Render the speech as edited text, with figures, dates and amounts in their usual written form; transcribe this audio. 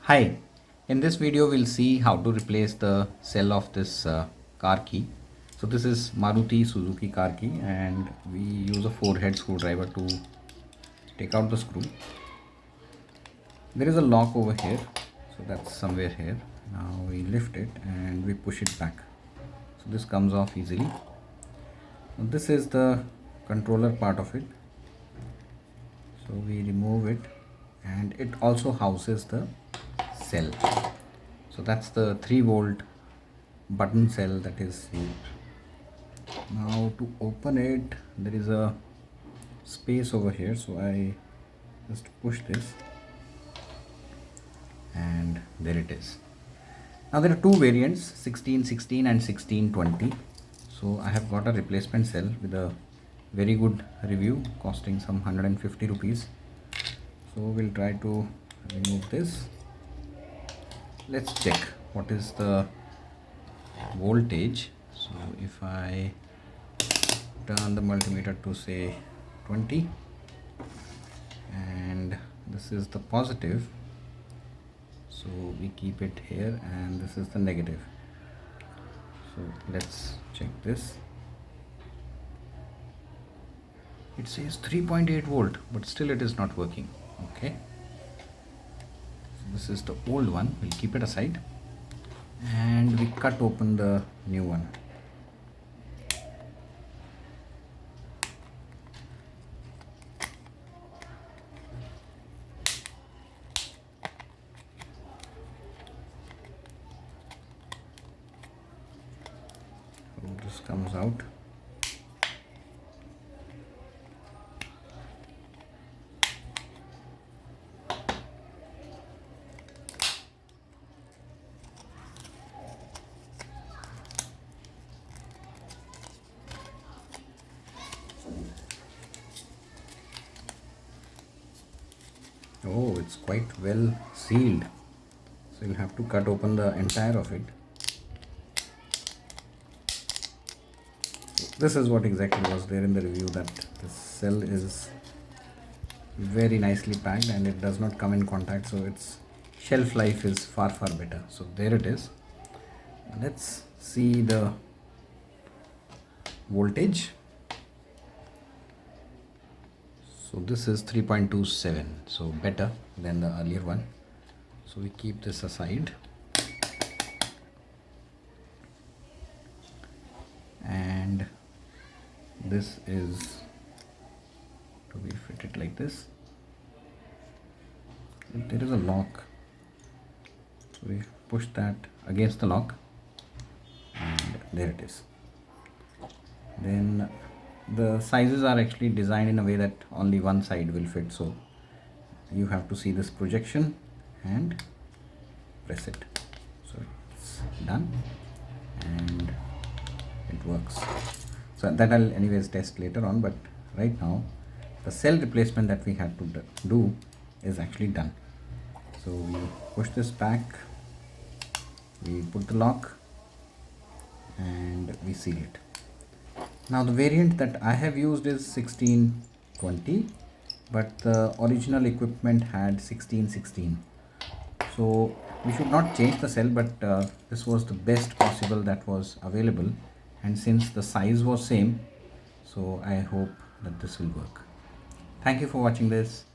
Hi, in this video we'll see how to replace the cell of this car key. So this is Maruti Suzuki car key and we use a 4-head screwdriver to take out the screw. There is a lock over here, so that's somewhere here. Now we lift it and we push it back. So this comes off easily. Now this is the controller part of it. So we remove it and it also houses the cell. So that's the 3-volt button cell that is used. Now to open it, there is a space over here, so I just push this and there it is. Now there are two variants, 1616 and 1620. So I have got a replacement cell with a very good review costing some 150 rupees. So we'll try to remove this. Let's check what is the voltage. So if I turn the multimeter to say 20 and this is the positive, so we keep it here, and this is the negative. So let's check this. It says 3.8 volt, but still it is not working. Okay, so this is the old one. We'll keep it aside and we cut open the new one. So this comes out. Oh, it's quite well sealed, so you'll have to cut open the entire of it. This is what exactly was there in the review, that this cell is very nicely packed and it does not come in contact, so its shelf life is far better. So there it is. Let's see the voltage. So this is 3.27, so better than the earlier one. So we keep this aside and this is to be fitted like this. There is a lock, so we push that against the lock and there it is. Then the sizes are actually designed in a way that only one side will fit, so you have to see this projection and press it. So it's done and it works. So that I'll anyways test later on, but right now the cell replacement that we had to do is actually done. So we push this back, we put the lock and we seal it. Now the variant that I have used is 1620, but the original equipment had 1616. So we should not change the cell, but this was the best possible that was available, and since the size was same, so I hope that this will work. Thank you for watching this.